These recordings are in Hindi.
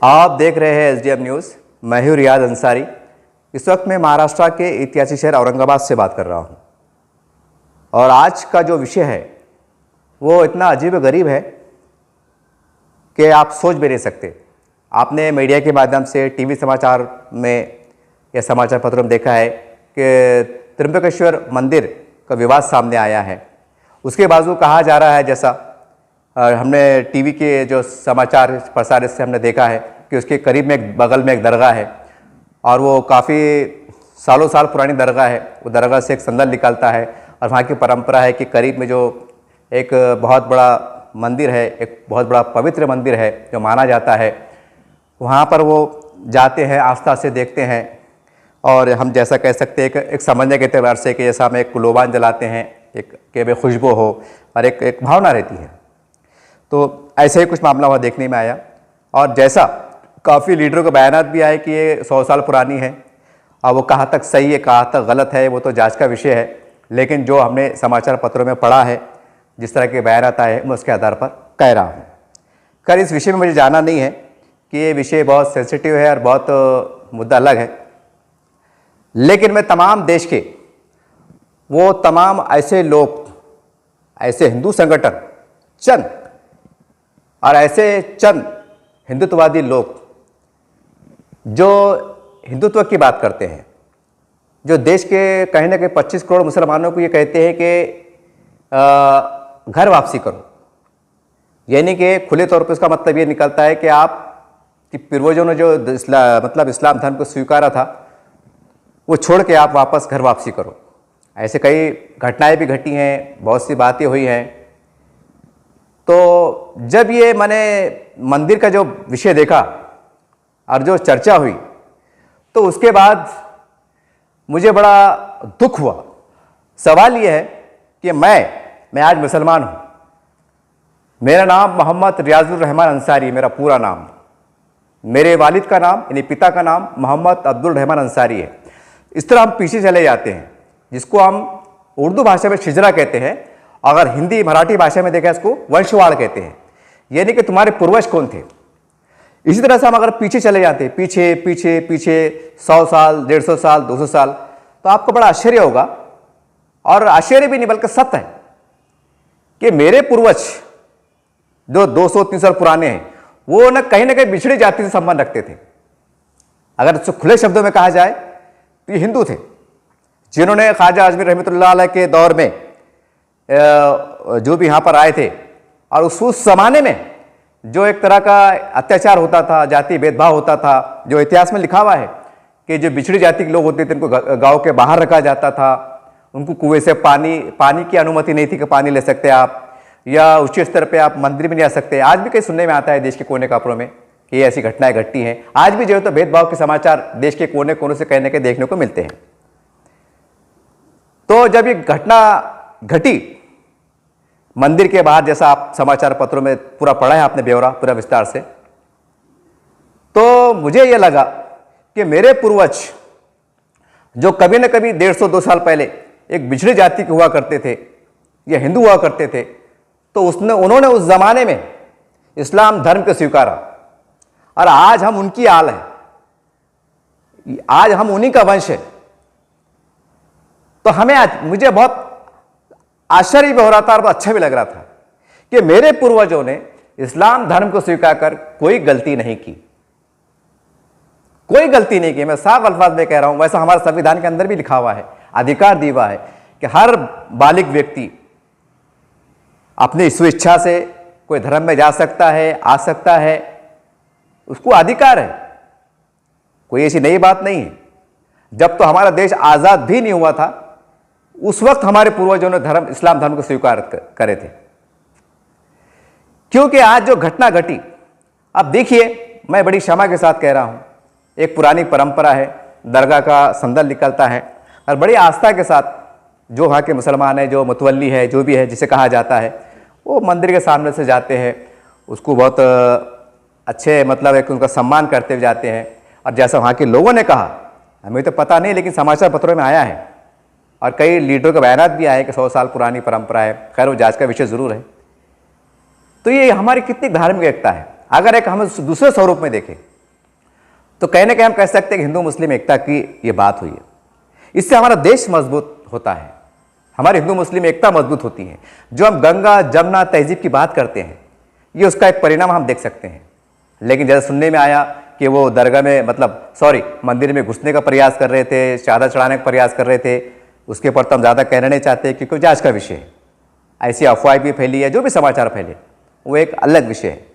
आप देख रहे हैं एसडीएम न्यूज़। मैं हूं रियाज अंसारी। इस वक्त मैं महाराष्ट्र के ऐतिहासिक शहर औरंगाबाद से बात कर रहा हूं और आज का जो विषय है वो इतना अजीब गरीब है कि आप सोच भी नहीं सकते। आपने मीडिया के माध्यम से टीवी समाचार में या समाचार पत्रों में देखा है कि त्र्यंबकेश्वर मंदिर का विवाद सामने आया है। उसके बावजूद कहा जा रहा है, जैसा हमने टीवी के जो समाचार प्रसारित से हमने देखा है कि उसके करीब में बगल में एक दरगाह है और वो काफ़ी सालों साल पुरानी दरगाह है। वो दरगाह से एक संदल निकलता है और वहाँ की परंपरा है कि करीब में जो एक बहुत बड़ा मंदिर है, एक बहुत बड़ा पवित्र मंदिर है जो माना जाता है, वहाँ पर वो जाते हैं, आस्था से देखते हैं और हम जैसा कह सकते हैं एक समझने के एतबार से कि जैसा हम एक कुलोबान जलाते हैं, एक के भाई खुशबू हो और एक भावना रहती है। तो ऐसे ही कुछ मामला हुआ देखने में आया और जैसा काफ़ी लीडरों के बयानात भी आए कि ये 100 साल पुरानी है और वो कहाँ तक सही है कहाँ तक गलत है वो तो जांच का विषय है, लेकिन जो हमने समाचार पत्रों में पढ़ा है, जिस तरह के बयानात आए हैं, मैं उसके आधार पर कह रहा हूँ। खैर इस विषय में मुझे जानना नहीं है कि ये विषय बहुत सेंसिटिव है और बहुत मुद्दा अलग है, लेकिन मैं तमाम देश के वो तमाम ऐसे लोग, ऐसे हिंदू संगठन चंद और ऐसे चंद हिंदुत्ववादी लोग जो हिंदुत्व की बात करते हैं, जो देश के कहीं ना कहीं 25 करोड़ मुसलमानों को ये कहते हैं कि घर वापसी करो, यानी कि खुले तौर पर इसका मतलब ये निकलता है कि आप कि पूर्वजों ने जो इस्लाम धर्म को स्वीकारा था वो छोड़ के आप वापस घर वापसी करो। ऐसे कई घटनाएं भी घटी हैं, बहुत सी बातें हुई हैं। तो जब ये मैंने मंदिर का जो विषय देखा और जो चर्चा हुई तो उसके बाद मुझे बड़ा दुख हुआ। सवाल ये है कि मैं आज मुसलमान हूँ, मेरा नाम मोहम्मद रियाजुर रहमान अंसारी, मेरा पूरा नाम, मेरे वालिद का नाम यानी पिता का नाम मोहम्मद अब्दुल रहमान अंसारी है। इस तरह हम पीछे चले जाते हैं, जिसको हम उर्दू भाषा में शिजरा कहते हैं, अगर हिंदी मराठी भाषा में देखा इसको वंशवाड़ कहते हैं, यानी कि तुम्हारे पूर्वज कौन थे। इसी तरह से हम अगर पीछे चले जाते हैं, पीछे पीछे पीछे 100 साल 150 साल 200 साल, तो आपको बड़ा आश्चर्य होगा, और आश्चर्य भी नहीं बल्कि सत्य है कि मेरे पूर्वज जो 200-300 साल पुराने हैं वो न कहीं बिछड़ी जाति से संबंध रखते थे। अगर इसको खुले शब्दों में कहा जाए तो ये हिंदू थे जिन्होंने ख्वाजा आजमी रहमतुल्लाह अलैह के दौर में जो भी यहाँ पर आए थे, और उस जमाने में जो एक तरह का अत्याचार होता था, जाति भेदभाव होता था, जो इतिहास में लिखा हुआ है कि जो बिछड़ी जाति के लोग होते थे उनको गांव के बाहर रखा जाता था, उनको कुएं से पानी की अनुमति नहीं थी कि पानी ले सकते आप, या उच्च स्तर पे आप मंदिर में नहीं आ सकते। आज भी कहीं सुनने में आता है देश के कोने कापड़ों में कि ऐसी घटनाएं घटती हैं। आज भी जो है तो भेदभाव के समाचार देश के कोने कोने से कहीं ना कहीं देखने को मिलते हैं। तो जब ये घटना घटी मंदिर के बाहर, जैसा आप समाचार पत्रों में पूरा पढ़ा है आपने ब्यौरा पूरा विस्तार से, तो मुझे यह लगा कि मेरे पूर्वज जो कभी न कभी 150-200 साल पहले एक बिछड़ी जाति के हुआ करते थे या हिंदू हुआ करते थे, तो उन्होंने उस जमाने में इस्लाम धर्म को स्वीकारा और आज हम उनकी आल है, आज हम उन्हीं का वंश है। तो मुझे बहुत आश्चर्य भी हो रहा था और अच्छा भी लग रहा था कि मेरे पूर्वजों ने इस्लाम धर्म को स्वीकार कर कोई गलती नहीं की, कोई गलती नहीं की। मैं साफ अल्फाज में कह रहा हूं, वैसा हमारे संविधान के अंदर भी लिखा हुआ है, अधिकार दिया हुआ है कि हर बालिग व्यक्ति अपनी स्वेच्छा से कोई धर्म में जा सकता है, आ सकता है, उसको अधिकार है, कोई ऐसी नई बात नहीं है। जब तो हमारा देश आजाद भी नहीं हुआ था उस वक्त हमारे पूर्वजों ने इस्लाम धर्म को स्वीकार करे थे। क्योंकि आज जो घटना घटी, अब देखिए मैं बड़ी क्षमा के साथ कह रहा हूं, एक पुरानी परंपरा है, दरगाह का संदल निकलता है और बड़ी आस्था के साथ जो वहाँ के मुसलमान है, जो मुतवल्ली है, जो भी है जिसे कहा जाता है, वो मंदिर के सामने से जाते हैं, उसको बहुत अच्छे एक उनका सम्मान करते हुए जाते हैं। और जैसा वहाँ के लोगों ने कहा, हमें तो पता नहीं, लेकिन समाचार पत्रों में आया है और कई लीडरों के बयानात भी आए कि 100 साल पुरानी परंपरा है। खैर वो जांच का विषय जरूर है। तो ये हमारी कितनी धार्मिक एकता है। अगर एक हम दूसरे स्वरूप में देखें तो कहीं ना कहीं हम कह सकते हैं कि हिंदू मुस्लिम एकता की ये बात हुई है। इससे हमारा देश मजबूत होता है, हमारी हिंदू मुस्लिम एकता मजबूत होती है। जो हम गंगा जमुना तहजीब की बात करते हैं, ये उसका एक परिणाम हम देख सकते हैं। लेकिन जैसे सुनने में आया कि वो दरगाह में मंदिर में घुसने का प्रयास कर रहे थे, चादर चढ़ाने का प्रयास कर रहे थे, उसके ऊपर तो हम ज़्यादा कहना नहीं चाहते क्योंकि जांच का विषय है। ऐसी अफवाह भी फैली है, जो भी समाचार फैले वो एक अलग विषय है।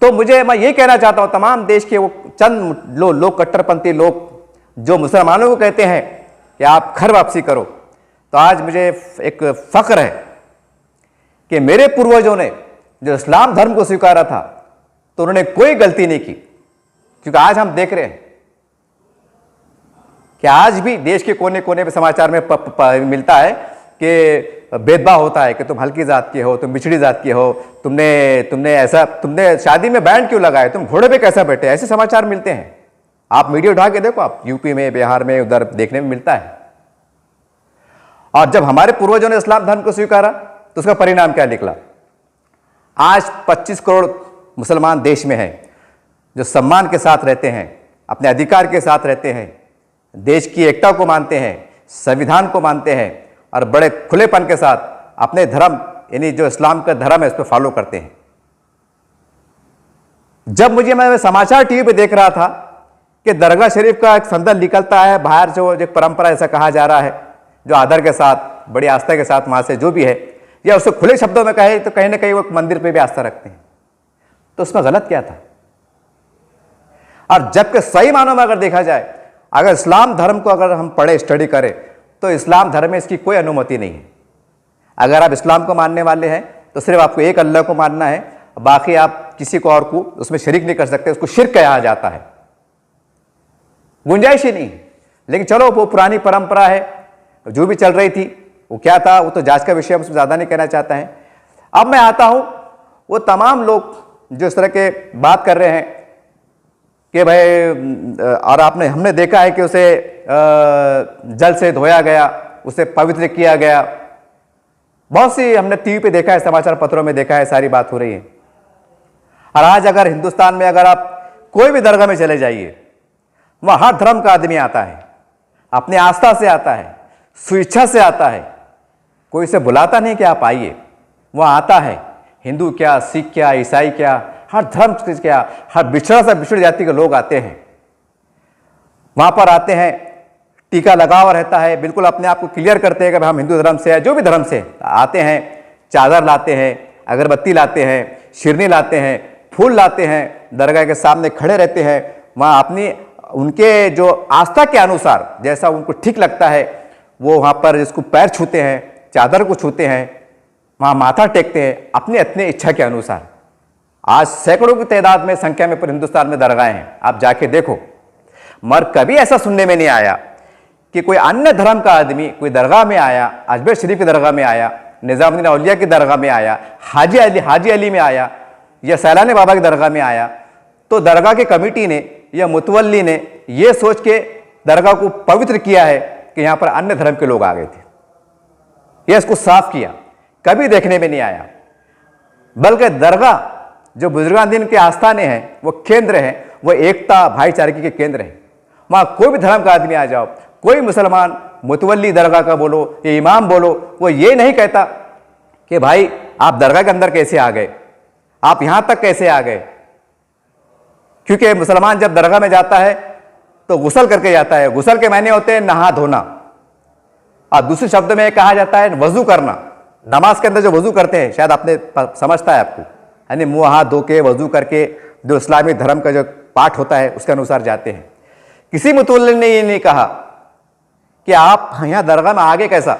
तो मैं ये कहना चाहता हूँ तमाम देश के वो चंद लोग कट्टरपंथी लोग जो मुसलमानों को कहते हैं कि आप घर वापसी करो, तो आज मुझे एक फ़ख्र है कि मेरे पूर्वजों ने जो इस्लाम धर्म को स्वीकारा था तो उन्होंने कोई गलती नहीं की। क्योंकि आज हम देख रहे हैं कि आज भी देश के कोने कोने में समाचार में मिलता है कि भेदभाव होता है कि तुम हल्की जात के हो, तुम पिछड़ी जात के हो, तुमने शादी में बैंड क्यों लगाए, तुम घोड़े पे कैसा बैठे, ऐसे समाचार मिलते हैं। आप मीडिया उठा के देखो, आप यूपी में, बिहार में, उधर देखने में मिलता है। और जब हमारे पूर्वजों ने इस्लाम धर्म को स्वीकारा तो उसका परिणाम क्या निकला? आज 25 करोड़ मुसलमान देश में हैं जो सम्मान के साथ रहते हैं, अपने अधिकार के साथ रहते हैं, देश की एकता को मानते हैं, संविधान को मानते हैं और बड़े खुलेपन के साथ अपने धर्म यानी जो इस्लाम का धर्म है उस पर फॉलो करते हैं। जब मैं समाचार टीवी पे देख रहा था कि दरगाह शरीफ का एक संदल निकलता है बाहर, जो एक परंपरा ऐसा कहा जा रहा है, जो आदर के साथ, बड़ी आस्था के साथ वहां से जो भी है, या उसको खुले शब्दों में कहे तो कहीं ना कहीं वो मंदिर पे भी आस्था रखते हैं, तो उसमें गलत क्या था? और जबकि सही मानों में अगर देखा जाए, अगर इस्लाम धर्म को अगर हम पढ़े, स्टडी करें, तो इस्लाम धर्म में इसकी कोई अनुमति नहीं है। अगर आप इस्लाम को मानने वाले हैं तो सिर्फ आपको एक अल्लाह को मानना है, बाकी आप किसी को और को उसमें शरीक नहीं कर सकते, उसको शिर्क कहा जाता है, गुंजाइश ही नहीं। लेकिन चलो, वो पुरानी परंपरा है, जो भी चल रही थी वो क्या था, वो तो जांच का विषय, हम उसमें ज़्यादा नहीं कहना चाहता है। अब मैं आता हूँ वो तमाम लोग जो इस तरह के बात कर रहे हैं कि भाई, और हमने देखा है कि उसे जल से धोया गया, उसे पवित्र किया गया, बहुत सी हमने टीवी पे देखा है, समाचार पत्रों में देखा है, सारी बात हो रही है। और आज अगर हिंदुस्तान में अगर आप कोई भी दरगाह में चले जाइए, वहाँ हर धर्म का आदमी आता है, अपनी आस्था से आता है, स्वेच्छा से आता है, कोई इसे बुलाता नहीं कि आप आइए, वहाँ आता है। हिंदू क्या, सिख क्या, ईसाई क्या, हर धर्म क्या, हर बिछड़ा से बिछड़ी जाति के लोग आते हैं, वहाँ पर आते हैं, टीका लगा हुआ रहता है, बिल्कुल अपने आप को क्लियर करते हैं कि हम हिंदू धर्म से हैं, जो भी धर्म से आते हैं, चादर लाते हैं, अगरबत्ती लाते हैं, शिरनी लाते हैं, फूल लाते हैं, दरगाह के सामने खड़े रहते हैं, वहाँ अपनी उनके जो आस्था के अनुसार जैसा उनको ठीक लगता है वो वहाँ पर इसको पैर छूते हैं, चादर को छूते हैं, वहाँ माथा टेकते हैं अपनी अपनी इच्छा के अनुसार। आज सैकड़ों की तादाद में, संख्या में पूरे हिंदुस्तान में दरगाहें हैं, आप जाके देखो। मगर कभी ऐसा सुनने में नहीं आया कि कोई अन्य धर्म का आदमी कोई दरगाह में आया, अजमेर शरीफ की दरगाह में आया, निजामुद्दीन औलिया की दरगाह में आया, हाजी अली में आया, या सैलानी बाबा की दरगाह में आया, तो दरगाह की कमेटी ने या मुतवल्ली ने यह सोच के दरगाह को पवित्र किया है कि यहाँ पर अन्य धर्म के लोग आ गए थे, यह इसको साफ किया। कभी देखने में नहीं आया। बल्कि दरगाह जो बुजुर्गान दीन के आस्थाने हैं, वो केंद्र हैं, वो एकता भाईचारे के केंद्र हैं। वहाँ कोई भी धर्म का आदमी आ जाओ, कोई मुसलमान मुतवल्ली दरगाह का बोलो या इमाम बोलो, वो ये नहीं कहता कि भाई आप दरगाह के अंदर कैसे आ गए, आप यहाँ तक कैसे आ गए। क्योंकि मुसलमान जब दरगाह में जाता है तो गुसल करके जाता है। गुसल के मायने होते हैं नहा धोना, और दूसरे शब्द में कहा जाता है वजू करना। नमाज के अंदर जो वजू करते हैं, शायद आपने समझता है आपको, यानी मुंह हाथ धो के वजू करके जो इस्लामी धर्म का जो पाठ होता है उसके अनुसार जाते हैं। किसी मुतवल्ली ने ये नहीं कहा कि आप यहाँ दरगाह में आगे कैसा,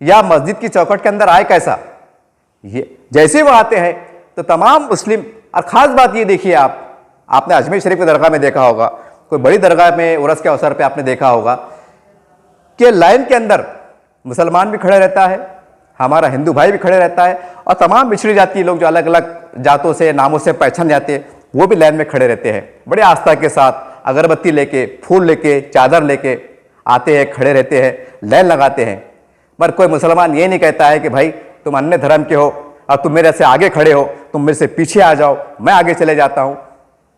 या मस्जिद की चौखट के अंदर आए कैसा। ये जैसे वो आते हैं तो तमाम मुस्लिम, और ख़ास बात ये देखिए, आपने अजमेर शरीफ की दरगाह में देखा होगा, कोई बड़ी दरगाह में उरस के अवसर पे आपने देखा होगा कि लाइन के अंदर मुसलमान भी खड़े रहता है, हमारा हिंदू भाई भी खड़े रहता है, और तमाम पिछड़ी जाति लोग जो अलग अलग जातों से, नामों से पहचान जाते हैं, वो भी लाइन में खड़े रहते हैं, बड़े आस्था के साथ अगरबत्ती लेके, फूल लेके, चादर लेके आते हैं, खड़े रहते हैं, लाइन लगाते हैं। पर कोई मुसलमान ये नहीं कहता है कि भाई तुम अन्य धर्म के हो, और तुम मेरे से आगे खड़े हो, तुम मेरे से पीछे आ जाओ, मैं आगे चले जाता हूँ,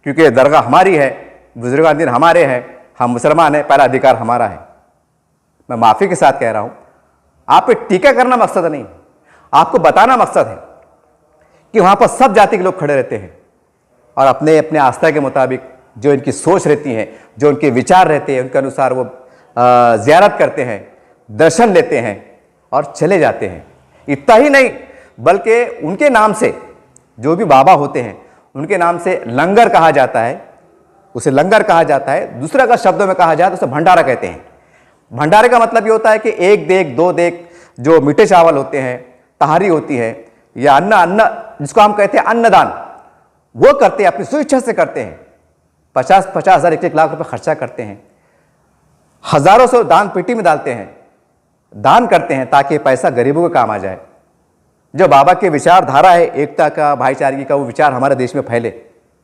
क्योंकि दरगाह हमारी है, बुजुर्गान दिन हमारे हैं, हम मुसलमान हैं, पहला अधिकार हमारा है। मैं माफ़ी के साथ कह रहा हूँ, आप पे टीका करना मकसद नहीं, आपको बताना मकसद है कि वहाँ पर सब जाति के लोग खड़े रहते हैं और अपने अपने आस्था के मुताबिक जो इनकी सोच रहती है, जो उनके विचार रहते हैं, उनके अनुसार वो ज़ियारत करते हैं, दर्शन लेते हैं और चले जाते हैं। इतना ही नहीं, बल्कि उनके नाम से जो भी बाबा होते हैं उनके नाम से लंगर कहा जाता है, उसे लंगर कहा जाता है। दूसरा अगर शब्दों में कहा जाए तो उसे भंडारा कहते हैं। भंडारे का मतलब ये होता है कि एक देग दो देग जो मीठे चावल होते हैं, तहारी होती है, या अन्न जिसको हम कहते हैं अन्नदान, वो करते हैं, अपनी स्वेच्छा से करते हैं। 50-50 हज़ार 1-1 लाख रुपए खर्चा करते हैं, हजारों सौ दान पेटी में डालते हैं, दान करते हैं ताकि पैसा गरीबों के काम आ जाए। जो बाबा के विचारधारा है एकता का, भाईचारे का, वो विचार हमारे देश में फैले,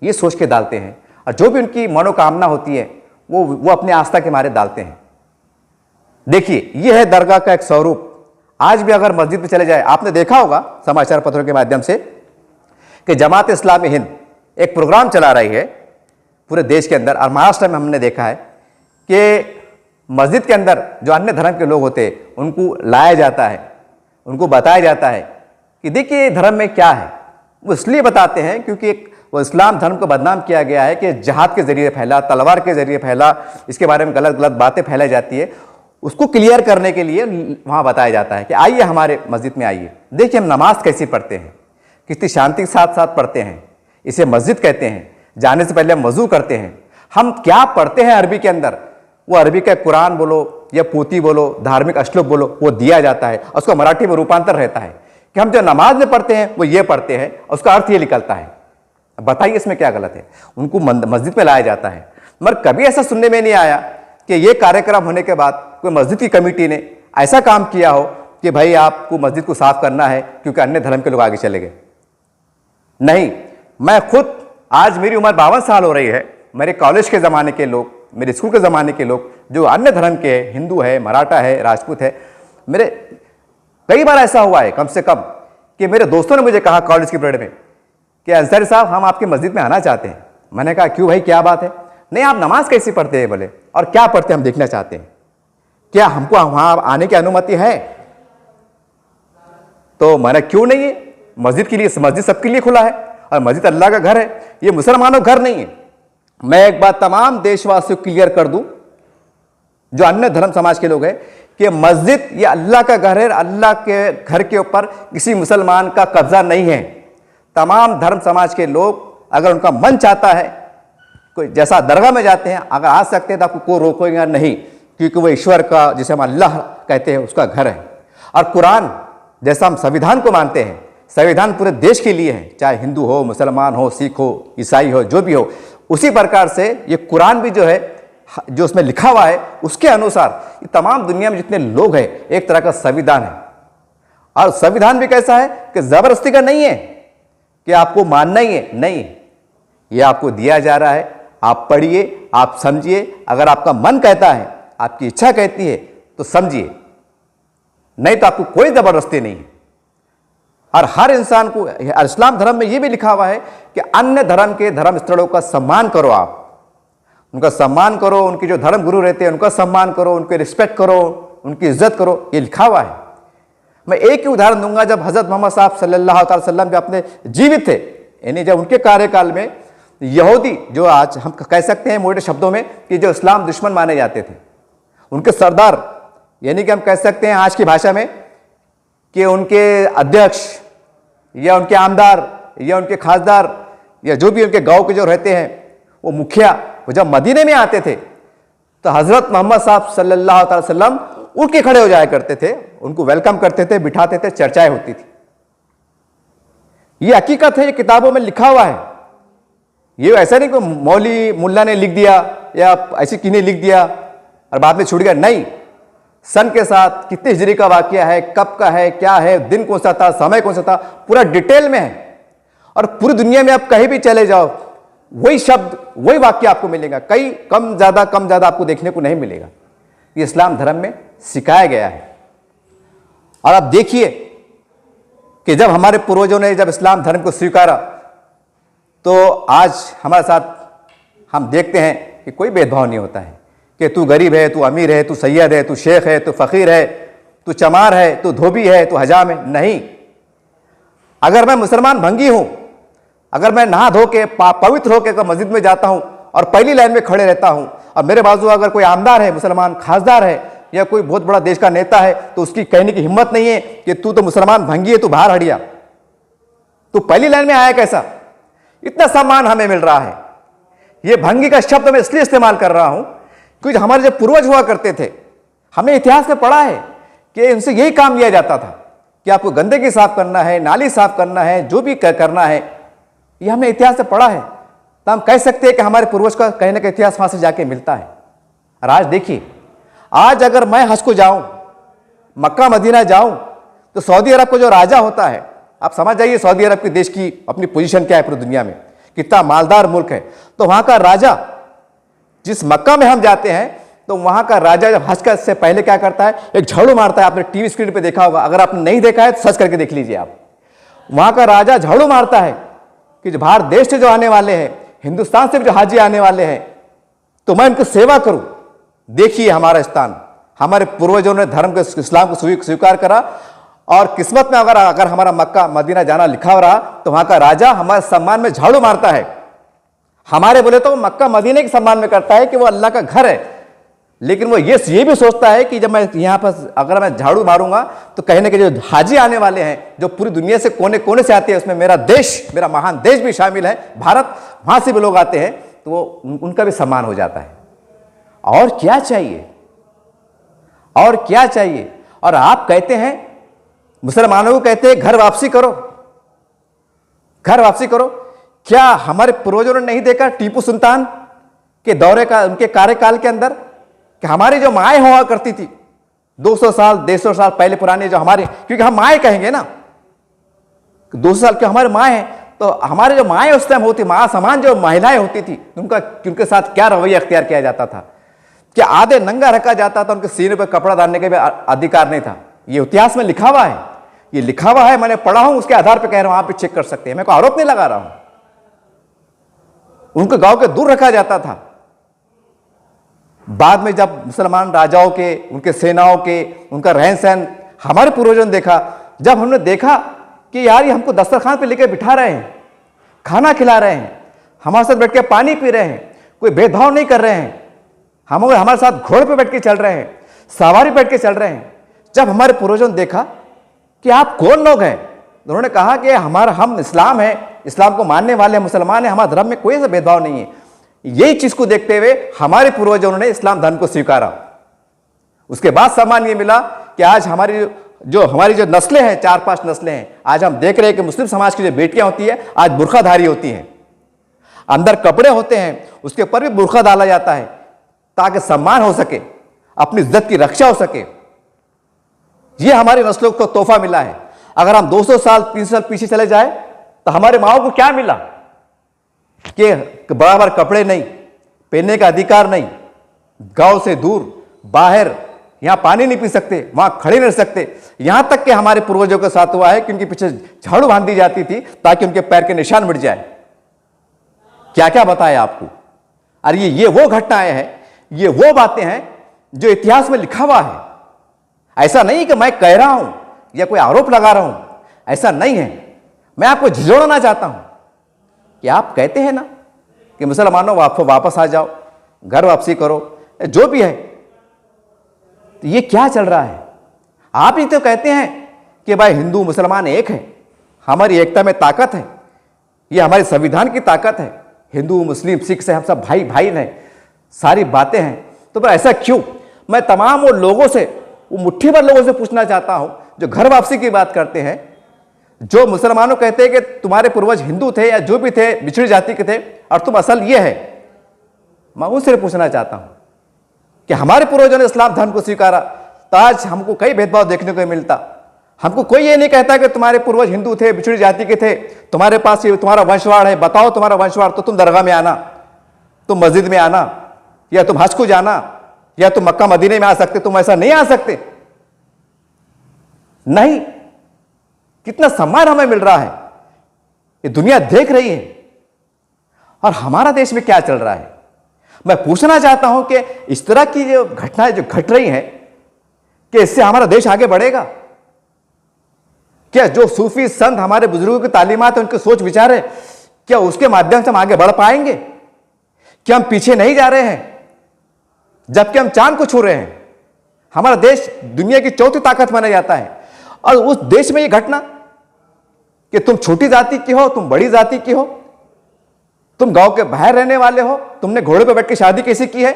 ये सोच के डालते हैं। और जो भी उनकी मनोकामना होती है वो अपने आस्था के मारे डालते हैं। देखिए, ये है दरगाह का एक स्वरूप। आज भी अगर मस्जिद में चले जाए, आपने देखा होगा समाचार पत्रों के माध्यम से कि जमात इस्लामी हिंद एक प्रोग्राम चला रही है पूरे देश के अंदर, और महाराष्ट्र में हमने देखा है कि मस्जिद के अंदर जो अन्य धर्म के लोग होते हैं उनको लाया जाता है, उनको बताया जाता है कि देखिए धर्म में क्या है। वो इसलिए बताते हैं क्योंकि एक वो इस्लाम धर्म को बदनाम किया गया है कि जहाद के जरिए फैला, तलवार के जरिए फैला, इसके बारे में गलत गलत बातें फैलाई जाती है। उसको क्लियर करने के लिए वहाँ बताया जाता है कि आइए हमारे मस्जिद में आइए, देखिए हम नमाज कैसे पढ़ते हैं, कितनी शांति के साथ साथ पढ़ते हैं, इसे मस्जिद कहते हैं। जाने से पहले हम वजू करते हैं, हम क्या पढ़ते हैं अरबी के अंदर, वो अरबी का कुरान बोलो या पोती बोलो, धार्मिक श्लोक बोलो, वो दिया जाता है। उसका मराठी में रूपांतर रहता है कि हम जो नमाज में पढ़ते हैं वो ये पढ़ते हैं, उसका अर्थ ये निकलता है। बताइए इसमें क्या गलत है। उनको मस्जिद में लाया जाता है, मगर कभी ऐसा सुनने में नहीं आया कि ये कार्यक्रम होने के बाद कोई मस्जिद की कमेटी ने ऐसा काम किया हो कि भाई आपको मस्जिद को साफ करना है क्योंकि अन्य धर्म के लोग आगे चले गए। नहीं, मैं खुद, आज मेरी उम्र 52 साल हो रही है, मेरे कॉलेज के ज़माने के लोग, मेरे स्कूल के ज़माने के लोग जो अन्य धर्म के हैं, हिंदू है, मराठा है, राजपूत है, मेरे कई बार ऐसा हुआ है कम से कम कि मेरे दोस्तों ने मुझे कहा कॉलेज के पीरियड में कि अंसारी साहब हम आपकी मस्जिद में आना चाहते हैं। मैंने कहा क्यों भाई, क्या बात है? नहीं, आप नमाज कैसी पढ़ते हैं बोले, और क्या पढ़ते हम देखना चाहते हैं, क्या हमको वहां आने की अनुमति है? तो मैंने क्यों नहीं है, मस्जिद के लिए, मस्जिद सबके लिए खुला है और मस्जिद अल्लाह का घर है, ये मुसलमानों का घर नहीं है। मैं एक बात तमाम देशवासियों को क्लियर कर दूं जो अन्य धर्म समाज के लोग हैं कि मस्जिद ये अल्लाह का घर है, अल्लाह के घर के ऊपर किसी मुसलमान का कब्जा नहीं है। तमाम धर्म समाज के लोग अगर उनका मन चाहता है, कोई जैसा दरगाह में जाते हैं, अगर आ सकते हैं तो आपको कोई रोकेगा नहीं, क्योंकि वो ईश्वर का, जिसे हम अल्लाह कहते हैं, उसका घर है। और कुरान जैसा हम संविधान को मानते हैं, संविधान पूरे देश के लिए है, चाहे हिंदू हो, मुसलमान हो, सिख हो, ईसाई हो, जो भी हो, उसी प्रकार से ये कुरान भी जो है, जो उसमें लिखा हुआ है उसके अनुसार ये तमाम दुनिया में जितने लोग हैं एक तरह का संविधान है। और संविधान भी कैसा है कि जबरदस्ती का नहीं है कि आपको मानना ही है, नहीं, ये आपको दिया जा रहा है, आप पढ़िए, आप समझिए। अगर आपका मन कहता है, आपकी इच्छा कहती है तो समझिए, नहीं तो आपको कोई जबरदस्ती नहीं है। और हर इंसान को, इस्लाम धर्म में यह भी लिखा हुआ है कि अन्य धर्म के धर्म स्थलों का सम्मान करो, आप उनका सम्मान करो, उनके जो धर्म गुरु रहते हैं उनका सम्मान करो, उनके रिस्पेक्ट करो, उनकी इज्जत करो, ये लिखा हुआ है। मैं एक ही उदाहरण दूंगा, जब हजरत मोहम्मद साहब सल्लल्लाहु अलैहि वसल्लम जब अपने जीवित थे, यानी जब उनके कार्यकाल में यहूदी, जो आज हम कह सकते हैं मोटे शब्दों में कि जो इस्लाम दुश्मन माने जाते थे, उनके सरदार, यानी कि हम कह सकते हैं आज की भाषा में कि उनके अध्यक्ष या उनके आमदार या उनके खासदार या जो भी उनके गांव के जो रहते हैं, वो मुखिया, वो जब मदीने में आते थे तो हजरत मोहम्मद साहब सल्लल्लाहु अलैहि वसल्लम उठ के खड़े हो जाया करते थे, उनको वेलकम करते थे, बिठाते थे, चर्चाएं होती थी। ये हकीकत है, ये किताबों में लिखा हुआ है। ये ऐसा नहीं कि मौली मुल्ला ने लिख दिया या ऐसे किन्हीं लिख दिया और बाद में छूट गया, नहीं। सन के साथ कितने हिजरी का वाकया है, कब का है, क्या है, दिन कौन सा था, समय कौन सा था, पूरा डिटेल में है। और पूरी दुनिया में आप कहीं भी चले जाओ, वही शब्द, वही वाक्य आपको मिलेगा, कई कम ज्यादा आपको देखने को नहीं मिलेगा। ये इस्लाम धर्म में सिखाया गया है। और आप देखिए कि जब हमारे पूर्वजों ने जब इस्लाम धर्म को स्वीकारा तो आज हमारे साथ हम देखते हैं कि कोई भेदभाव नहीं होता है कि तू गरीब है, तू अमीर है, तू सैयद है, तू शेख है, तू फ़कीर है, तू चमार है, तू धोबी है, तू हजाम है। नहीं, अगर मैं मुसलमान भंगी हूं, अगर मैं नहा धो के पवित्र होकर मस्जिद में जाता हूं और पहली लाइन में खड़े रहता हूं और मेरे बाजू अगर कोई आमदार है, मुसलमान खासदार है या कोई बहुत बड़ा देश का नेता है, तो उसकी कहने की हिम्मत नहीं है कि तू तो मुसलमान भंगी है, तू बाहर हटिया, तू पहली लाइन में आया कैसा। इतना सम्मान हमें मिल रहा है। यह भंगी का शब्द मैं इसलिए इस्तेमाल कर रहा हूं क्योंकि हमारे जो पूर्वज हुआ करते थे, हमने इतिहास में पढ़ा है कि उनसे यही काम लिया जाता था कि आपको गंदगी साफ करना है, नाली साफ करना है, जो भी करना है, यह हमने इतिहास से पढ़ा है। तो हम कह सकते हैं कि हमारे पूर्वज का कहने का इतिहास वहां से जाके मिलता है। और आज देखिए, आज अगर मैं हज को जाऊं, मक्का मदीना जाऊं, तो सऊदी अरब का जो राजा होता है, आप समझ जाइए सऊदी अरब के देश की अपनी पोजीशन क्या है पूरी दुनिया में, कितना मालदार मुल्क है। तो वहां का राजा, जिस मक्का में हम जाते हैं, तो वहां का राजा जब हज से पहले क्या करता है, एक झाड़ू मारता है। आपने टीवी स्क्रीन पे देखा होगा, अगर आपने नहीं देखा है तो सर्च करके देख लीजिए आप। वहां का राजा झाड़ू मारता है कि जो बाहर देश से जो आने वाले हैं, हिंदुस्तान से भी जो हाजी आने वाले हैं, तो मैं उनकी सेवा करूं। देखिए हमारा स्थान, हमारे पूर्वजों ने धर्म के इस्लाम को स्वीकार करा और किस्मत में अगर हमारा मक्का मदीना जाना लिखा हो रहा तो वहां का राजा हमारे सम्मान में झाड़ू मारता है। हमारे बोले तो मक्का मदीने के सम्मान में करता है कि वो अल्लाह का घर है, लेकिन वो ये भी सोचता है कि जब मैं यहां पर अगर मैं झाड़ू मारूंगा तो कहने के जो हाजी आने वाले हैं, जो पूरी दुनिया से कोने कोने से आते हैं, उसमें मेरा देश, मेरा महान देश भी शामिल है, भारत, वहां से भी लोग आते हैं, तो वो उनका भी सम्मान हो जाता है। और क्या चाहिए, और क्या चाहिए। और आप कहते हैं, मुसलमानों को कहते हैं घर वापसी करो, घर वापसी करो। क्या हमारे पूर्वजों ने नहीं देखा टीपू सुल्तान के दौरे का, उनके कार्यकाल के अंदर, कि हमारी जो माएँ हुआ करती थी 200 साल 150 साल पहले पुरानी, जो हमारे, क्योंकि हम माएँ कहेंगे ना, 200 साल के हमारे माँ हैं, तो हमारे जो माएँ उस टाइम होती, माँ समान जो महिलाएं होती थी, उनके साथ क्या रवैया अख्तियार किया जाता था कि आधे नंगा रखा जाता था, उनके सीने पर कपड़ा डालने का भी अधिकार नहीं था। ये इतिहास में लिखा हुआ है, ये लिखा हुआ है, मैंने पढ़ा हूं, उसके आधार पर कह रहा हूं, आप भी चेक कर सकते हैं, मैं कोई आरोप नहीं लगा रहा हूं। उनको गांव के दूर रखा जाता था। बाद में जब मुसलमान राजाओं के, उनके सेनाओं के, उनका रहन सहन हमारे पूर्वजों ने देखा, जब हमने देखा कि यार ये हमको दस्तरखान पे लेकर बिठा रहे हैं, खाना खिला रहे हैं, हमारे साथ बैठ के पानी पी रहे हैं, कोई भेदभाव नहीं कर रहे हैं, हमारे साथ घोड़े पे बैठ के चल रहे हैं, सवारी बैठ के चल रहे हैं। जब हमारे पूर्वजों ने देखा कि आप कौन लोग हैं, उन्होंने कहा कि हम इस्लाम है, इस्लाम को मानने वाले मुसलमान हैं, हमारे धर्म में कोई ऐसा भेदभाव नहीं है। यही चीज को देखते हुए हमारे पूर्वजों ने इस्लाम धर्म को स्वीकारा। उसके बाद सम्मान ये मिला कि आज हमारी जो नस्लें हैं, 4-5 नस्लें हैं, आज हम देख रहे हैं कि मुस्लिम समाज की जो बेटियां होती है आज बुर्खाधारी होती हैं, अंदर कपड़े होते हैं, उसके ऊपर भी बुर्खा डाला जाता है ताकि सम्मान हो सके, अपनी इज्जत की रक्षा हो सके। ये हमारी नस्लों को तोहफा मिला है। अगर हम 200 साल 300 साल पीछे चले जाए तो हमारे माओ को क्या मिला कि बराबर कपड़े नहीं, पहनने का अधिकार नहीं, गांव से दूर, बाहर, यहां पानी नहीं पी सकते, वहां खड़े नहीं रह सकते। यहां तक कि हमारे पूर्वजों के साथ हुआ है कि उनके पीछे झाड़ू बांध दी जाती थी ताकि उनके पैर के निशान मिट जाए। क्या क्या बताया आपको। अरे ये वो घटनाएं हैं, ये वो बातें हैं जो इतिहास में लिखा हुआ है। ऐसा नहीं कि मैं कह रहा हूं या कोई आरोप लगा रहा हूं, ऐसा नहीं है। मैं आपको झिझोड़ना चाहता हूं कि आप कहते हैं ना कि मुसलमानों वापस आ जाओ, घर वापसी करो, जो भी है, तो ये क्या चल रहा है। आप ही तो कहते हैं कि भाई हिंदू मुसलमान एक है, हमारी एकता में ताकत है, ये हमारे संविधान की ताकत है, हिंदू मुस्लिम सिख से हम सब भाई भाई हैं, सारी बातें हैं। तो फिर ऐसा क्यों। मैं तमाम वो लोगों से, वो मुट्ठी भर लोगों से पूछना चाहता हूं जो घर वापसी की बात करते हैं, जो मुसलमानों कहते हैं कि तुम्हारे पूर्वज हिंदू थे या जो भी थे, बिछड़ी जाति के थे और तुम असल ये है। मैं उनसे पूछना चाहता हूं कि हमारे पूर्वजों ने इस्लाम धर्म को स्वीकारा तो आज हमको कई भेदभाव देखने को मिलता। हमको कोई ये नहीं कहता कि तुम्हारे पूर्वज हिंदू थे, बिछड़ी जाति के थे, तुम्हारे पास ये तुम्हारा वंशवाड़ है, बताओ तुम्हारा वंशवाड़, तो तुम दरगाह में आना, तुम मस्जिद में आना, या तुम हज को जाना, या तुम मक्का मदीने में आ सकते। तुम ऐसा नहीं आ सकते। नहीं, कितना सम्मान हमें मिल रहा है, ये दुनिया देख रही है। और हमारा देश में क्या चल रहा है, मैं पूछना चाहता हूं कि इस तरह की जो घटनाएं जो घट रही हैं, कि इससे हमारा देश आगे बढ़ेगा क्या? जो सूफी संत हमारे बुजुर्गों की तालीमात है, उनके सोच विचार है, क्या उसके माध्यम से हम आगे बढ़ पाएंगे? क्या हम पीछे नहीं जा रहे हैं, जबकि हम चांद को छू रहे हैं? हमारा देश दुनिया की चौथी ताकत माना जाता है, और उस देश में यह घटना कि तुम छोटी जाति की हो, तुम बड़ी जाति की हो, तुम गांव के बाहर रहने वाले हो, तुमने घोड़े पर बैठ के शादी कैसे की है?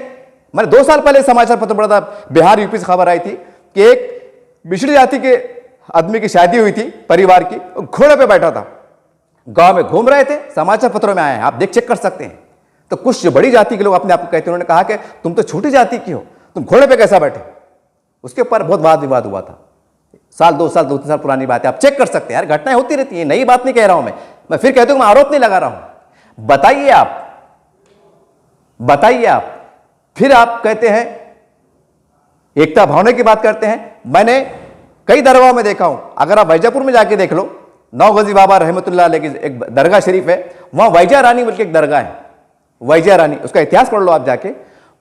मैंने 2 साल पहले समाचार पत्र पढ़ा था, बिहार यूपी से खबर आई थी कि एक पिछड़ी जाति के आदमी की शादी हुई थी, परिवार की, घोड़े पे बैठा था, गांव में घूम रहे थे, समाचार पत्रों में आए हैं, आप चेक कर सकते हैं। तो कुछ जो बड़ी जाति के लोग अपने आप को कहते हैं, उन्होंने कहा कि तुम तो छोटी जाति की हो, तुम घोड़े पे कैसा बैठे? उसके ऊपर बहुत वाद विवाद हुआ था। 2 साल 2-3 साल पुरानी बात है, आप चेक कर सकते हैं यार, घटनाएं होती रहती है, नई बात नहीं कह रहा हूं मैं फिर कहता हूं मैं आरोप नहीं लगा रहा हूं। बताइए आप फिर आप कहते हैं एकता भावना की बात करते हैं। मैंने कई दरगाहों में देखा हूं, अगर आप वैजापुर में जाके देख लो, 9 गजी बाबा रहमतुल्लाह अलैह की एक दरगाह शरीफ है, वहां वैजा रानी बोल के एक दरगाह है, वैजा रानी, उसका इतिहास पढ़ लो आप जाके।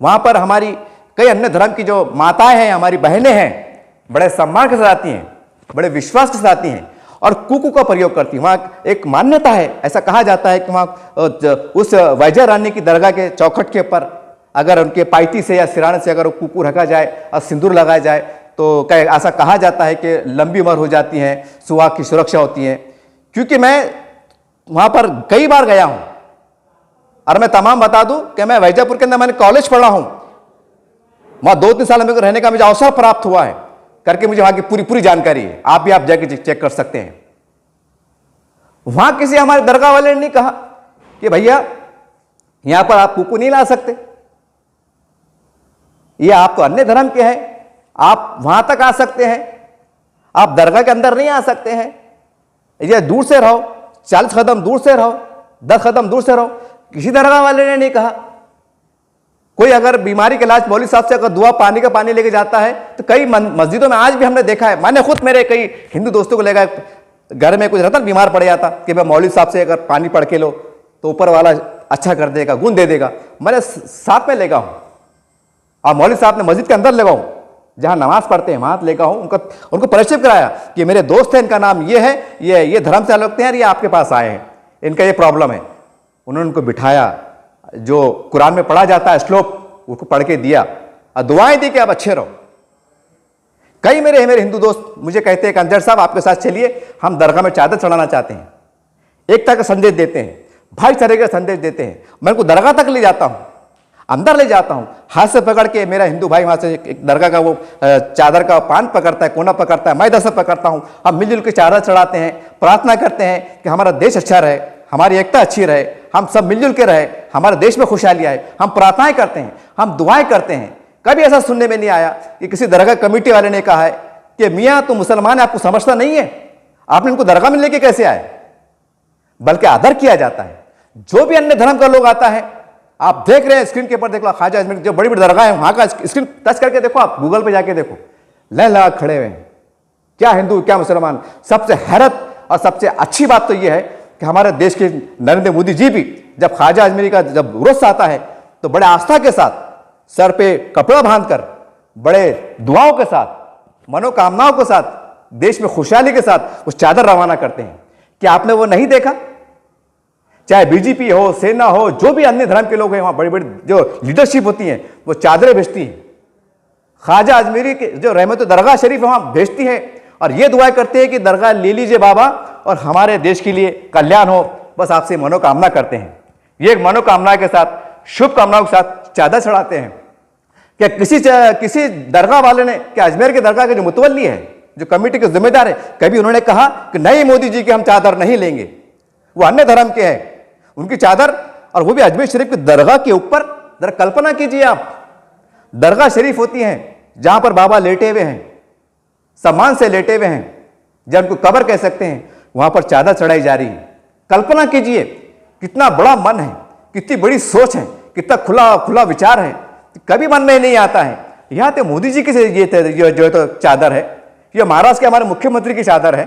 वहां पर हमारी कई अन्य धर्म की जो माताएं हैं, हमारी बहनें हैं, बड़े सम्मान के साथ आती हैं, बड़े विश्वास के साथ आती हैं और कुकू का प्रयोग करती हैं। वहाँ एक मान्यता है, ऐसा कहा जाता है कि वहाँ उस वैजा रानी की दरगाह के चौखट के ऊपर अगर उनके पाइती से या सिराने से अगर कुकू रखा जाए और सिंदूर लगाया जाए तो ऐसा कहा जाता है कि लंबी उम्र हो जाती है, सुहाग की सुरक्षा होती है। क्योंकि मैं वहाँ पर कई बार गया हूँ और मैं तमाम बता दूँ कि मैं वैजापुर के अंदर मैंने कॉलेज पढ़ा हूँ, वहाँ 2-3 साल मेरे को रहने का मुझे अवसर प्राप्त हुआ है, करके मुझे वहां की पूरी जानकारी है, आप भी आप जाके चेक कर सकते हैं। वहां किसी हमारे दरगाह वाले ने नहीं कहा कि भैया यहां पर आप कुकू नहीं ला सकते, ये आप तो अन्य धर्म के हैं, आप वहां तक आ सकते हैं, आप दरगाह के अंदर नहीं आ सकते हैं, ये दूर से रहो, 40 कदम दूर से रहो, 10 कदम दूर से रहो। किसी दरगाह वाले ने नहीं कहा। कोई अगर बीमारी के इलाज मौलवी साहब से अगर दुआ पानी का पानी लेके जाता है तो कई मस्जिदों में आज भी हमने देखा है, मैंने खुद मेरे कई हिंदू दोस्तों को लेकर घर में कुछ रहता बीमार पड़ जाता कि मैं मौलवी साहब से अगर पानी पढ़ के लो तो ऊपर वाला अच्छा कर देगा, गुण दे देगा, मैंने साथ में लेगा हूं और मौलवी साहब ने मस्जिद के अंदर लेगा हूं जहां नमाज पढ़ते हैं वहां लेगा हूं, उनको परिचय कराया कि मेरे दोस्त हैं, इनका नाम ये है, ये धर्म से अलग हैं, ये आपके पास आए हैं, इनका ये प्रॉब्लम है। उन्होंने उनको बिठाया, जो कुरान में पढ़ा जाता है श्लोक उसको पढ़ के दिया और दुआएं दी कि आप अच्छे रहो। कई मेरे हिंदू दोस्त मुझे कहते हैं अंजर साहब आपके साथ चलिए, हम दरगाह में चादर चढ़ाना चाहते हैं, एकता का संदेश देते हैं, भाईचारे का संदेश देते हैं। मैं उनको दरगाह तक ले जाता हूं, अंदर ले जाता हूं, हाथ से पकड़ के, मेरा हिंदू भाई वहां से एक दरगाह का वो चादर का पान पकड़ता है, कोना पकड़ता है, मैं 10 पकड़ता हूं, हम मिलजुल के चादर चढ़ाते हैं, प्रार्थना करते हैं कि हमारा देश अच्छा रहे, हमारी एकता अच्छी रहे, हम सब मिलजुल के रहे, हमारे देश में खुशहाली आए। हम प्रार्थनाएं करते हैं, हम दुआएं करते हैं। कभी ऐसा सुनने में नहीं आया कि किसी दरगाह कमेटी वाले ने कहा है कि मियां तुम मुसलमान है, आपको समझता नहीं है, आपने इनको दरगाह में लेके कैसे आए। बल्कि आदर किया जाता है। जो भी अन्य धर्म का लोग आता है, आप देख रहे हैं स्क्रीन के ऊपर देख लो, ख्वाजा अजमेर जो बड़ी बड़ी दरगाह है वहां का स्क्रीन टच करके देखो, आप गूगल पे जाके देखो, लाइन लगा खड़े हुए हैं, क्या हिंदू क्या मुसलमान। सबसे हैरत और सबसे अच्छी बात तो यह है कि हमारे देश के नरेंद्र मोदी जी भी जब ख्वाजा अजमेरी का जब उर्स आता है तो बड़े आस्था के साथ सर पे कपड़ा बांधकर, बड़े दुआओं के साथ, मनोकामनाओं के साथ, देश में खुशहाली के साथ उस चादर रवाना करते हैं। क्या आपने वो नहीं देखा? चाहे बीजेपी हो, सेना हो, जो भी अन्य धर्म के लोग हैं, वहां बड़ी बड़ी जो लीडरशिप होती है वो चादरें भेजती है, ख्वाजा अजमेरी के जो रहमत दरगाह शरीफ वहां भेजती है और ये दुआ करते हैं कि दरगाह ले लीजिए बाबा और हमारे देश के लिए कल्याण हो, बस आपसे मनोकामना करते हैं। ये एक मनोकामना के साथ, शुभकामनाओं के साथ चादर चढ़ाते हैं। क्या किसी दरगाह वाले ने, क्या अजमेर के दरगाह के जो मुतवल्ली है, जो कमेटी के जिम्मेदार है, कभी उन्होंने कहा कि नहीं मोदी जी की हम चादर नहीं लेंगे, वो अन्य धर्म के हैं, उनकी चादर, और वो भी अजमेर शरीफ की दरगाह के ऊपर। जरा कल्पना कीजिए आप, दरगाह शरीफ होती है जहां पर बाबा लेटे हुए हैं, सम्मान से लेटे हुए हैं, जब उनको कब्र कह सकते हैं, वहां पर चादर चढ़ाई जा रही है। कल्पना कीजिए कितना बड़ा मन है, कितनी बड़ी सोच है, कितना खुला विचार है, कभी मन में नहीं आता है। यहां तो मोदी जी की ये जो तो चादर है, ये महाराष्ट्र के हमारे मुख्यमंत्री की चादर है,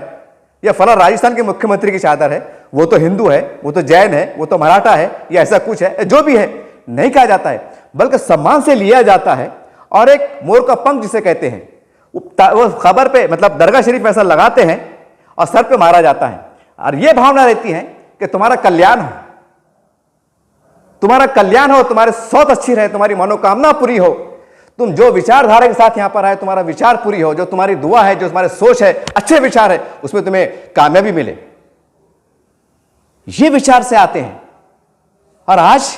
या फला राजस्थान के मुख्यमंत्री की चादर है, वो तो हिंदू है, वो तो जैन है, वो तो मराठा है, या ऐसा कुछ है, जो भी है नहीं कहा जाता है, बल्कि सम्मान से लिया जाता है। और एक मोर का पंख जिसे कहते हैं, वो खबर पे मतलब दरगाह शरीफ में ऐसा लगाते हैं और सर पे मारा जाता है। और ये भावना रहती है कि तुम्हारा कल्याण हो, तुम्हारा कल्याण हो, तुम्हारी सोच अच्छी रहे, तुम्हारी मनोकामना पूरी हो, तुम जो विचारधारा के साथ यहां पर आए तुम्हारा विचार पूरी हो, जो तुम्हारी दुआ है, जो तुम्हारे सोच है, अच्छे विचार है, उसमें तुम्हें कामयाबी मिले, ये विचार से आते हैं। और आज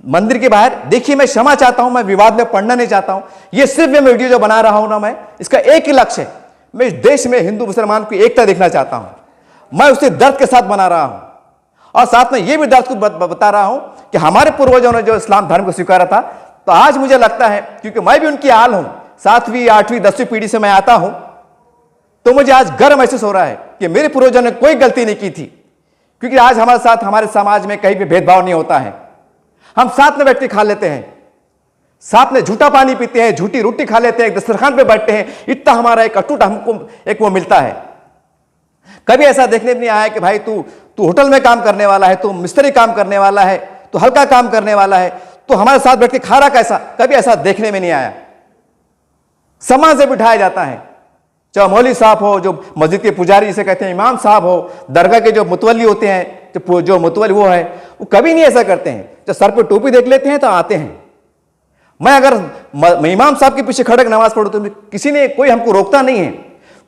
मंदिर के बाहर देखिए, मैं क्षमा चाहता हूं, मैं विवाद में पढ़ना नहीं चाहता हूं, ये सिर्फ मैं वीडियो जो बना रहा हूं ना, मैं इसका एक ही लक्ष्य है, मैं इस देश में हिंदू मुसलमान की एकता देखना चाहता हूं। मैं उसे दर्द के साथ बना रहा हूं और साथ में यह भी दर्द को बता रहा हूं कि हमारे पूर्वजों ने जो इस्लाम धर्म को स्वीकारा था, तो आज मुझे लगता है, क्योंकि मैं भी उनकी हाल हूं, 7वीं 8वीं 10वीं पीढ़ी से मैं आता हूं, तो मुझे आज गर्व महसूस हो रहा है कि मेरे पूर्वजों ने कोई गलती नहीं की थी। क्योंकि आज हमारे साथ, हमारे समाज में कहीं भी भेदभाव नहीं होता है, हम साथ में बैठ के खा लेते हैं, साथ में झूठा पानी पीते हैं, झूठी रोटी खा लेते हैं, दस्तरखान पे बैठते हैं, इतना हमारा एक अटूट हमको एक वो मिलता है। कभी ऐसा देखने में नहीं आया कि भाई तू होटल में काम करने वाला है, तू मिस्त्री काम करने वाला है, तू हल्का काम करने वाला है, तो हमारे साथ बैठ के खा रहा कैसा, कभी ऐसा देखने में नहीं आया। सम्मान से बिठाया जाता है, चाहे मौलवी साहब हो, जो मस्जिद के पुजारी जिसे कहते हैं, इमाम साहब हो, दरगाह के जो मुतवल्ली होते हैं, जो मुतवल्ली वो है, वो कभी नहीं ऐसा करते हैं। जब सर पे टोपी देख लेते हैं तो आते हैं। मैं अगर इमाम साहब के पीछे खड़े नमाज पढ़ूं तो किसी ने, कोई हमको रोकता नहीं है,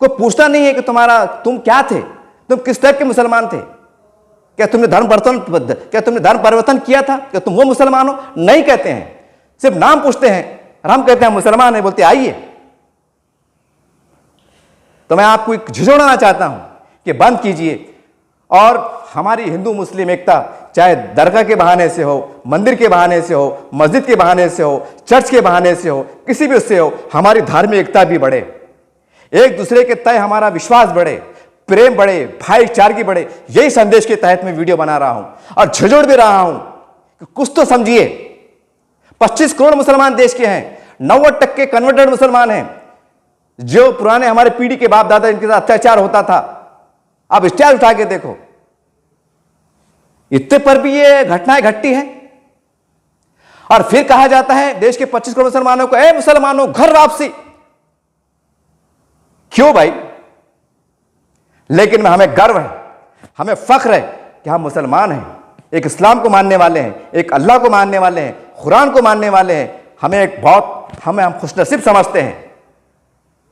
कोई पूछता नहीं है कि तुम क्या थे, तुम किस टाइप के मुसलमान थे, क्या तुमने धर्म परिवर्तन किया था, क्या तुम वो मुसलमान हो, नहीं कहते हैं, सिर्फ नाम पूछते हैं और हम कहते हैं मुसलमान है, बोलते आइए। तो मैं आपको एक झिझोड़ना चाहता हूं कि बंद कीजिए और हमारी हिंदू मुस्लिम एकता, चाहे दरगाह के बहाने से हो, मंदिर के बहाने से हो, मस्जिद के बहाने से हो, चर्च के बहाने से हो, किसी भी उससे हो, हमारी धार्मिक एकता भी बढ़े, एक दूसरे के तय हमारा विश्वास बढ़े, प्रेम बढ़े, भाईचारगी बढ़े। यही संदेश के तहत मैं वीडियो बना रहा हूं और झिझोड़ भी रहा हूं कि कुछ तो समझिए। 25 करोड़ मुसलमान देश के हैं, 90% कन्वर्टेड मुसलमान हैं, जो पुराने हमारे पीढ़ी के बाप दादा इनके साथ अत्याचार होता था, आप स्टाइल उठा के देखो, इतने पर भी ये घटनाएं घटती हैं। और फिर कहा जाता है देश के 25 करोड़ मुसलमानों को, ए मुसलमानों घर वापसी। क्यों भाई? लेकिन हमें गर्व है, हमें फख्र है कि हम मुसलमान हैं, एक इस्लाम को मानने वाले हैं, एक अल्लाह को मानने वाले हैं, कुरान को मानने वाले हैं। हम खुशनसीब समझते हैं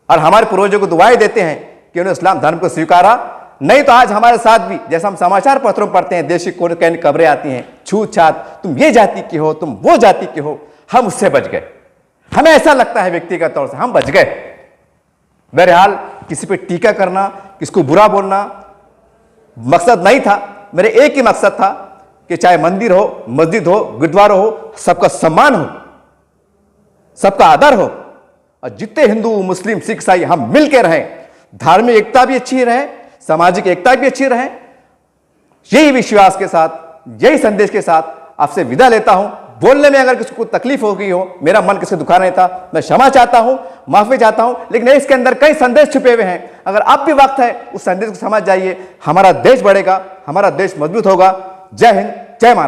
और हमारे पूर्वजों को दुआएं देते हैं कि उन्होंने इस्लाम धर्म को स्वीकारा। नहीं तो आज हमारे साथ भी, जैसा हम समाचार पत्रों पढ़ते हैं, देश की कोने कोने खबरें आती हैं, छूत छात, तुम ये जाति के हो, तुम वो जाति के हो, हम उससे बच गए। हमें ऐसा लगता है व्यक्तिगत तौर से हम बच गए। बहरहाल किसी पे टीका करना, किसको बुरा बोलना मकसद नहीं था। मेरे एक ही मकसद था कि चाहे मंदिर हो, मस्जिद हो, गुरुद्वारा हो, सबका सम्मान हो, सबका आदर हो और जितने हिंदू मुस्लिम सिख ईसाई हम मिलकर रहें, धार्मिक एकता भी अच्छी रहे, सामाजिक एकता भी अच्छी रहे। यही विश्वास के साथ, यही संदेश के साथ आपसे विदा लेता हूं। बोलने में अगर किसी को तकलीफ हो गई हो, मेरा मन किसी दुखा नहीं था, मैं क्षमा चाहता हूं, माफी चाहता हूं, लेकिन इसके अंदर कई संदेश छुपे हुए हैं। अगर अब भी वक्त है उस संदेश को समझ जाइए, हमारा देश बढ़ेगा, हमारा देश मजबूत होगा। जय हिंद, जय महाराष्ट्र।